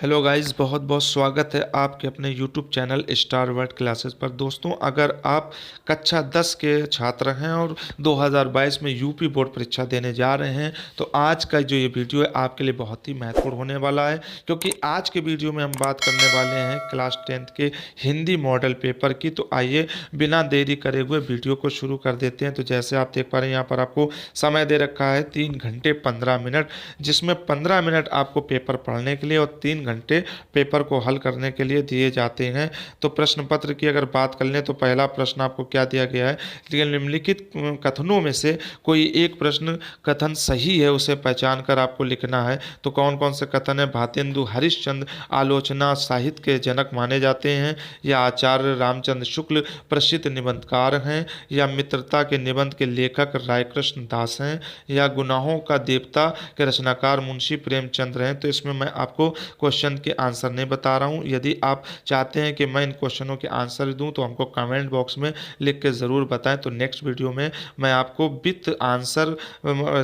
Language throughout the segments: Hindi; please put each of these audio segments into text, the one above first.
हेलो गाइस, बहुत बहुत स्वागत है आपके अपने YouTube channel star world classes पर। दोस्तों, अगर आप कक्षा 10 के छात्र हैं और 2022 में यूपी बोर्ड परीक्षा देने जा रहे हैं तो आज का जो ये वीडियो है आपके लिए बहुत ही महत्वपूर्ण होने वाला है, क्योंकि आज के वीडियो में हम बात करने वाले हैं क्लास 10th के हिंदी मॉडल पेपर की। तो आइए बिना देरी करे हुए वीडियो को शुरू कर देते हैं। तो जैसे आप देख पा रहे हैं, यहाँ पर आपको समय दे रखा है 3 घंटे 15 मिनट, जिसमें 15 मिनट आपको पेपर पढ़ने के लिए और 3 घंटे पेपर को हल करने के लिए दिए जाते हैं। तो प्रश्न पत्र की अगर बात कर लें तो पहला प्रश्न आपको क्या दिया गया है कि निम्नलिखित कथनों में से कोई एक प्रश्न कथन सही है, उसे पहचान कर आपको लिखना है। तो कौन कौन से कथन है? भारतेंदु हरिश्चंद्र आलोचना साहित्य के जनक माने जाते हैं, या आचार्य रामचंद्र शुक्ल प्रसिद्ध निबंधकार हैं, या मित्रता के निबंध के लेखक रायकृष्ण दास हैं, या गुनाहों का देवता के रचनाकार मुंशी प्रेमचंद्र हैं। तो इसमें मैं आपको क्वेश्चन के आंसर नहीं बता रहा हूं। यदि आप चाहते हैं कि मैं इन क्वेश्चनों के आंसर दूं तो हमको कमेंट बॉक्स में लिख के ज़रूर बताएं। तो नेक्स्ट वीडियो में मैं आपको विथ आंसर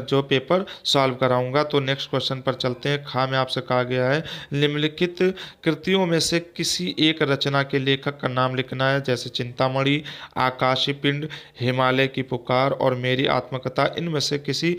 जो पेपर सॉल्व कराऊंगा। तो नेक्स्ट क्वेश्चन पर चलते हैं। खा में आपसे कहा गया है निम्नलिखित कृतियों में से किसी एक रचना के लेखक का नाम लिखना है, जैसे चिंतामणि, आकाशीय पिंड, हिमालय की पुकार और मेरी आत्मकथा। इनमें से किसी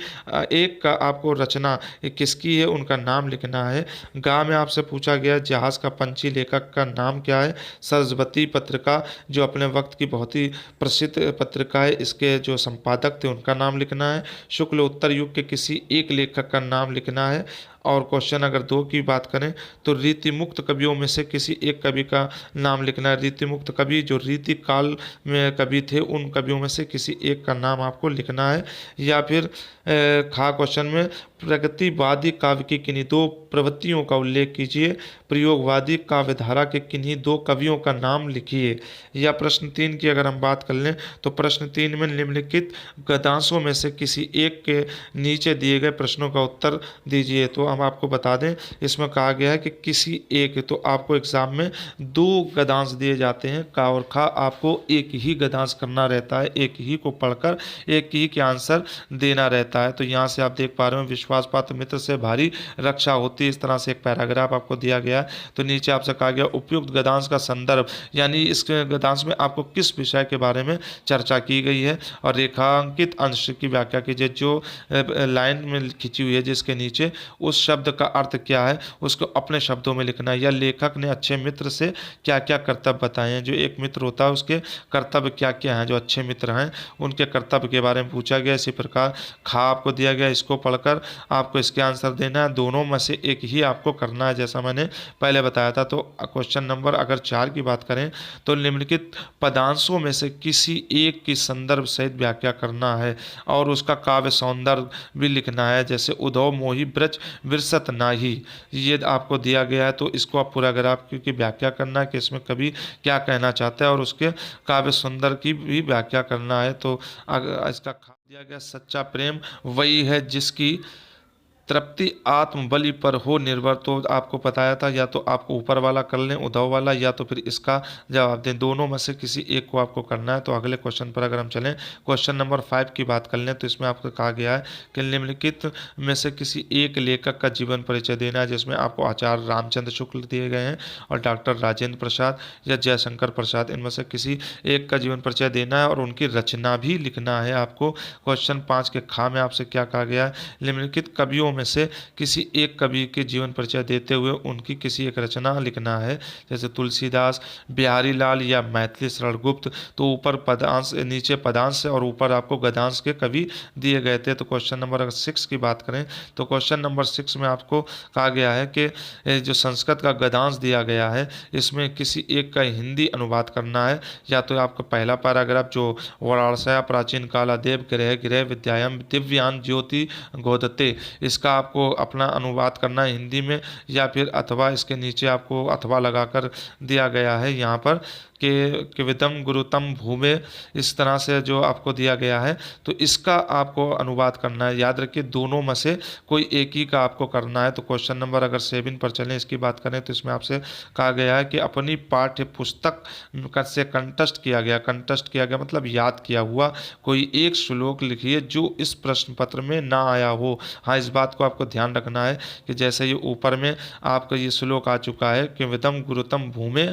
एक का आपको रचना किसकी है उनका नाम लिखना है। गा में आपसे पूछा गया जहाज का पंछी लेखक का नाम क्या है? सरस्वती पत्रिका, जो अपने वक्त की बहुत ही प्रसिद्ध पत्रिका है, इसके जो संपादक थे उनका नाम लिखना है। शुक्ल उत्तर युग के किसी एक लेखक का नाम लिखना है। और क्वेश्चन अगर 2 की बात करें तो रीति मुक्त कवियों में से किसी एक कवि का नाम लिखना है। रीति मुक्त कवि जो रीति काल में कवि थे, उन कवियों में से किसी एक का नाम आपको लिखना है। या फिर खा क्वेश्चन में प्रगतिवादी काव्य की किन्हीं 2 प्रवृत्तियों का उल्लेख कीजिए। प्रयोगवादी काव्यधारा के किन्हीं 2 कवियों का नाम लिखिए। या प्रश्न 3 की अगर हम बात कर लें तो प्रश्न 3 में निम्नलिखित गद्यांशों में से किसी एक के नीचे दिए गए प्रश्नों का उत्तर दीजिए। तो हम आपको बता दें, इसमें कहा गया है कि किसी एक, तो आपको एग्जाम में 2 गद्यांश दिए जाते हैं। का और खा आपको एक ही गद्यांश करना रहता है, एक ही को पढ़कर एक ही के आंसर देना रहता है। तो यहाँ से आप देख पा रहे हो विश्वास पात्र मित्र से भारी रक्षा होती है, इस तरह से एक पैराग्राफ आपको दिया गया है। तो नीचे आपसे कहा गया उपयुक्त गद्यांश का संदर्भ, यानी इस गद्यांश में आपको किस विषय के बारे में चर्चा की गई है। और रेखांकित अंश की व्याख्या कीजिए, जो लाइन में खिंची हुई है जिसके नीचे, उस शब्द का अर्थ क्या है उसको अपने शब्दों में लिखना है। या लेखक ने अच्छे मित्र से क्या क्या कर्तव्य बताए हैं, जो एक मित्र होता है उसके कर्तव्य क्या क्या हैं, जो अच्छे मित्र हैं उनके कर्तव्य के बारे में पूछा गया। इसी प्रकार खा आपको दिया गया, इसको पढ़कर आपको इसके आंसर देना है। दोनों में से एक ही आपको करना है, जैसा मैंने पहले बताया था। तो क्वेश्चन नंबर अगर 4 की बात करें तो निम्नलिखित पदांशों में से किसी एक की संदर्भ सहित व्याख्या करना है और उसका काव्य सौंदर्य भी लिखना है, जैसे उद्धव मोहि ब्रज विरसत नाही, ये आपको दिया गया है। तो इसको आप पूरा अगर आप की व्याख्या करना है कि इसमें कवि क्या कहना चाहता है और उसके काव्य सुंदर की भी व्याख्या करना है। तो अगर इसका दिया गया सच्चा प्रेम वही है जिसकी तृप्ति आत्मबलि पर हो निर्भर। तो आपको बताया था, या तो आपको ऊपर वाला कर लें उद्धव वाला, या तो फिर इसका जवाब दें। दोनों में से किसी एक को आपको करना है। तो अगले क्वेश्चन पर अगर हम चलें, क्वेश्चन नंबर 5 की बात कर लें तो इसमें आपको कहा गया है कि निम्नलिखित में से किसी एक लेखक का जीवन परिचय देना है, जिसमें आपको आचार्य रामचंद्र शुक्ल दिए गए हैं और डॉक्टर राजेंद्र प्रसाद या जयशंकर प्रसाद, इनमें से किसी एक का जीवन परिचय देना है और उनकी रचना भी लिखना है आपको। क्वेश्चन 5 के खा में आपसे क्या कहा गया है? निम्नलिखित कवियों में से किसी एक कवि के जीवन परिचय देते हुए उनकी किसी एक रचना लिखना है, जैसे तुलसीदास, बिहारी लाल या मैथिली शरण गुप्त। तो ऊपर पदांश, नीचे पदांश और ऊपर आपको गद्यांश के कवि दिए गए थे। तो क्वेश्चन नंबर 6 की बात करें तो क्वेश्चन नंबर 6 में आपको कहा गया है कि जो संस्कृत का गद्यांश दिया गया है इसमें किसी एक का हिंदी अनुवाद करना है। या तो आपका पहला पैराग्राफ जो वाराणसया प्राचीन काला देव गृह गृह विद्यायम दिव्यान ज्योति गोदते, इसका आपको अपना अनुवाद करना है हिंदी में। या फिर अथवा इसके नीचे आपको अथवा लगाकर दिया गया है यहाँ पर कि विदम गुरुतम भूमे, इस तरह से जो आपको दिया गया है तो इसका आपको अनुवाद करना है। याद रखिए दोनों में से कोई एक ही का आपको करना है। तो क्वेश्चन नंबर अगर 7 पर चलें, इसकी बात करें तो इसमें आपसे कहा गया है कि अपनी पाठ्य पुस्तक से कंटस्ट किया गया, कंटस्ट किया गया मतलब याद किया हुआ कोई एक श्लोक लिखिए जो इस प्रश्न पत्र में ना आया हो। हाँ, इस बात बात को आपको ध्यान रखना है कि जैसे ये ऊपर में आपका ये श्लोक आ चुका है कि विदम गुरुतम भूमे,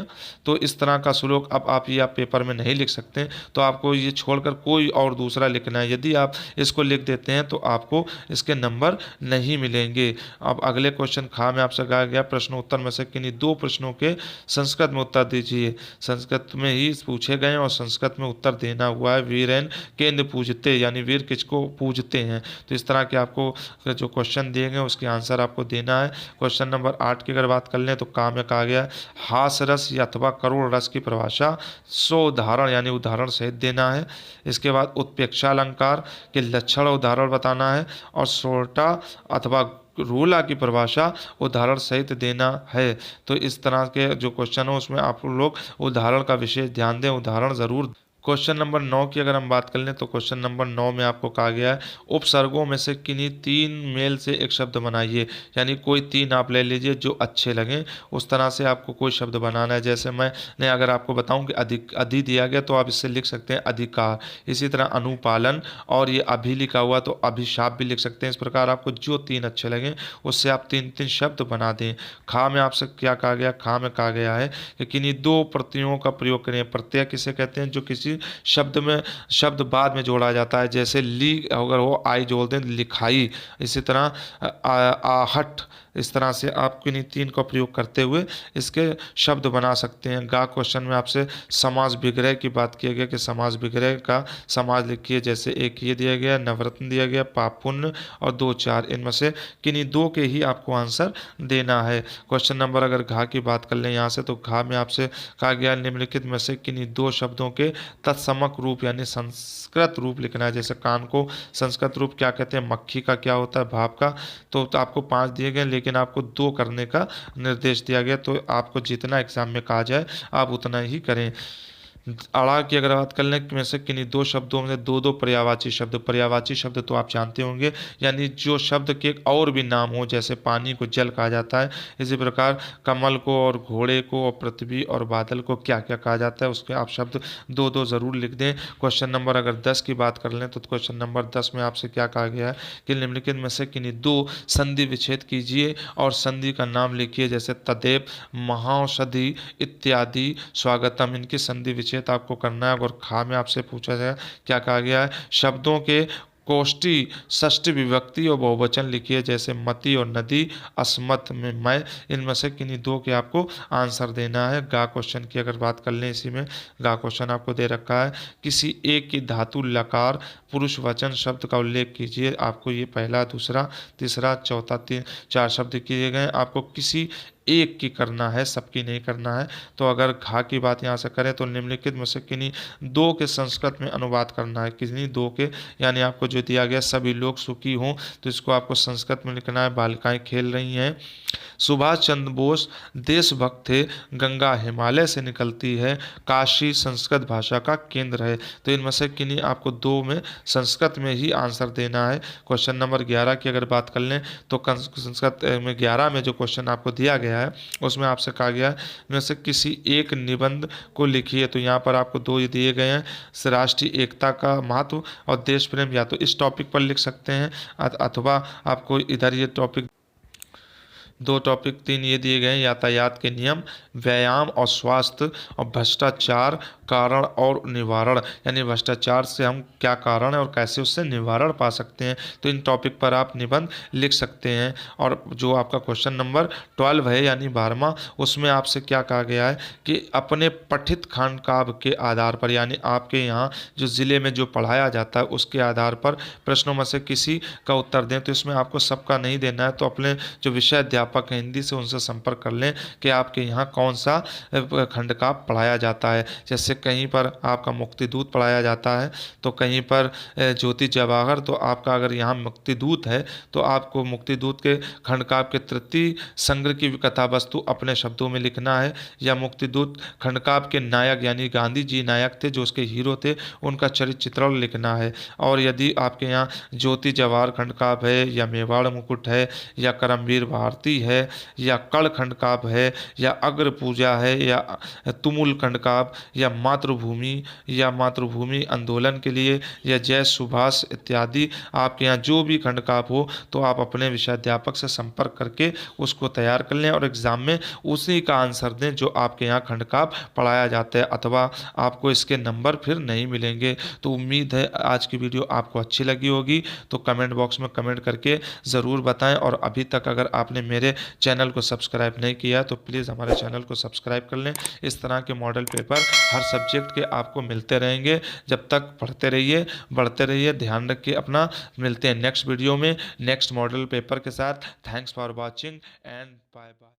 तो इस तरह का श्लोक अब आप ये पेपर में नहीं लिख सकते, तो आपको ये छोड़कर कोई और दूसरा लिखना है। यदि आप इसको लिख देते हैं तो आपको इसके नंबर नहीं मिलेंगे। अब अगले क्वेश्चन खा में आपसे कहा गया प्रश्नोत्तर में से किन्हीं दो प्रश्नों के संस्कृत में उत्तर दीजिए। संस्कृत में ही पूछे गए और संस्कृत में उत्तर देना हुआ है वीरेन केंद्र पूजते, यानी वीर किसको पूजते हैं। तो इस तरह के आपको जो क्वेश्चन दिए गए उसके आंसर आपको देना है। क्वेश्चन नंबर 8 की अगर बात कर लें तो का में कहा गया हास रस या अथवा करुण रस की परिभाषा सो उदाहरण यानी उदाहरण सहित देना है। इसके बाद उत्प्रेक्षा अलंकार के लक्षण उदाहरण बताना है और सोटा अथवा रूला की परिभाषा उदाहरण सहित देना है। तो इस तरह के जो क्वेश्चन हो उसमें आप लोग उदाहरण का विशेष ध्यान दें, उदाहरण जरूर। क्वेश्चन नंबर 9 की अगर हम बात कर लें तो क्वेश्चन नंबर 9 में आपको कहा गया है उपसर्गों में से किन्हीं 3 मेल से एक शब्द बनाइए, यानी कोई 3 आप ले लीजिए जो अच्छे लगें, उस तरह से आपको कोई शब्द बनाना है। जैसे मैंने अगर आपको बताऊं कि अधिक अधि दिया गया तो आप इससे लिख सकते हैं अधिकार, इसी तरह अनुपालन, और ये अभी लिखा हुआ तो अभिशाप भी लिख सकते हैं। इस प्रकार आपको जो 3 अच्छे लगें उससे आप 3-3 शब्द बना दें। खा में आपसे क्या कहा गया, खा में कहा गया है कि किन्हीं 2 प्रत्ययों का प्रयोग करें। प्रत्यय किसे कहते हैं, जो किसी शब्द में शब्द बाद में जोड़ा जाता है। जैसे ली अगर वो आई जोड़ दें लिखाई, इसी तरह आहट, इस तरह से आप किन्हीं 3 का प्रयोग करते हुए इसके शब्द बना सकते हैं। गा क्वेश्चन में आपसे समास विग्रह की बात किया गया कि समास विग्रह का समास लिखिए। जैसे एक ये दिया गया, नवरत्न दिया गया, पाप पुण्य और 2-4, इनमें से किन्हीं 2 के ही आपको आंसर देना है। क्वेश्चन नंबर अगर घा की बात कर लें यहाँ से तो घा में आपसे कहा गया निम्नलिखित में से किन्हीं 2 शब्दों के तत्समक रूप यानी संस्कृत रूप लिखना है। जैसे कान को संस्कृत रूप क्या कहते हैं, मक्खी का क्या होता है, भाप का। तो आपको 5 दिए गए लेकिन आपको 2 करने का निर्देश दिया गया, तो आपको जितना एग्जाम में कहा जाए आप उतना ही करें। अड़ा की अगर बात कर लें में से किन्हीं 2 शब्दों में 2-2 पर्यायवाची शब्द। पर्यायवाची शब्द तो आप जानते होंगे, यानी जो शब्द के और भी नाम हो, जैसे पानी को जल कहा जाता है, इसी प्रकार कमल को और घोड़े को और पृथ्वी और बादल को क्या क्या कहा जाता है, उसके आप शब्द 2-2 जरूर लिख दें। क्वेश्चन नंबर अगर 10 की बात कर लें तो क्वेश्चन नंबर 10 में आपसे क्या कहा गया है कि निम्नलिखित में से किन्हीं 2 संधि विच्छेद कीजिए और संधि का नाम लिखिए। जैसे तदेव, महाौषधि इत्यादि, स्वागतम, इनकी संधि विच्छेद आपको करना है। और खा में आपसे पूछा जाए क्या कहा गया है, शब्दों के कोष्ठी षष्ठी विभक्ति और बहुवचन लिखिए। जैसे मति और नदी, अस्मत में मैं, इनमें से किन्हीं 2 के आपको आंसर देना है। गा क्वेश्चन की अगर बात कर लें, इसी में गा क्वेश्चन आपको दे रखा है किसी एक की धातु लकार पुरुष वचन शब्द का उल्लेख कीजिए। आपको ये पहला, दूसरा, तीसरा, चौथा, 4 शब्द किए गए, आपको किसी एक की करना है, सबकी नहीं करना है। तो अगर घा की बात यहाँ से करें तो निम्नलिखित में से किन्हीं 2 के संस्कृत में अनुवाद करना है। किन्हीं 2 के, यानी आपको जो दिया गया सभी लोग सुखी हों, तो इसको आपको संस्कृत में लिखना है। बालिकाएं खेल रही हैं। सुभाष चंद्र बोस देशभक्त थे। गंगा हिमालय से निकलती है। काशी संस्कृत भाषा का केंद्र है। तो इनमें से किन्हीं आपको 2 में संस्कृत में ही आंसर देना है। क्वेश्चन नंबर 11 की अगर बात कर लें तो संस्कृत में 11 में जो क्वेश्चन आपको दिया गया है उसमें आपसे कहा गया है में से किसी एक निबंध को लिखिए। तो यहाँ पर आपको 2 दिए गए हैं, राष्ट्रीय एकता का महत्व और देश प्रेम, या तो इस टॉपिक पर लिख सकते हैं अथवा आपको इधर ये टॉपिक 2 टॉपिक 3 ये दिए गए हैं, यातायात के नियम, व्यायाम और स्वास्थ्य, और भ्रष्टाचार कारण और निवारण, यानी भ्रष्टाचार से हम क्या कारण है और कैसे उससे निवारण पा सकते हैं। तो इन टॉपिक पर आप निबंध लिख सकते हैं। और जो आपका क्वेश्चन नंबर 12 है यानी 12वां, उसमें आपसे क्या कहा गया है कि अपने पठित खंड काव्य के आधार पर, यानी आपके यहाँ जो ज़िले में जो पढ़ाया जाता है उसके आधार पर प्रश्नों में से किसी का उत्तर दें। तो इसमें आपको सबका नहीं देना है, तो अपने जो विषय अध्यापक हैं हिंदी से उनसे संपर्क कर लें कि आपके यहाँ कौन सा खंड काव्य पढ़ाया जाता है। जैसे कहीं पर आपका मुक्तिदूत पढ़ाया जाता है, तो कहीं पर ज्योति जवाहर, तो आपका अगर यहाँ मुक्तिदूत है तो आपको मुक्तिदूत के खंड काव्य के तृतीय संग्रह की कथा वस्तु अपने शब्दों में लिखना है, या मुक्तिदूत खंड काव्य के नायक यानी गांधी जी नायक थे जो उसके हीरो थे, उनका चरित्र चित्रण लिखना है। और यदि आपके यहाँ ज्योति जवाहर खंड काव्य है, या मेवाड़ मुकुट है, या करमवीर भारती गति है या कण खंडकाव्य है या अग्र पूजा है या तुमुल खंडकाव्य या मातृभूमि आंदोलन के लिए या जय सुभाष इत्यादि आपके यहाँ जो भी खंडकाव्य हो तो आप अपने विषयाध्यापक से संपर्क करके उसको तैयार कर लें और एग्जाम में उसी का आंसर दें जो आपके यहाँ खंडकाव्य पढ़ाया जाता है, अथवा आपको इसके नंबर फिर नहीं मिलेंगे। तो उम्मीद है आज की वीडियो आपको अच्छी लगी होगी, तो कमेंट बॉक्स में कमेंट करके ज़रूर बताएं। और अभी तक अगर आपने मेरे चैनल को सब्सक्राइब नहीं किया तो प्लीज़ हमारे चैनल को सब्सक्राइब कर लें। इस तरह के मॉडल पेपर हर सब्जेक्ट के आपको मिलते रहेंगे। जब तक पढ़ते रहिए, बढ़ते रहिए, ध्यान रखिए अपना। मिलते हैं नेक्स्ट वीडियो में नेक्स्ट मॉडल पेपर के साथ। Thanks for watching and bye bye.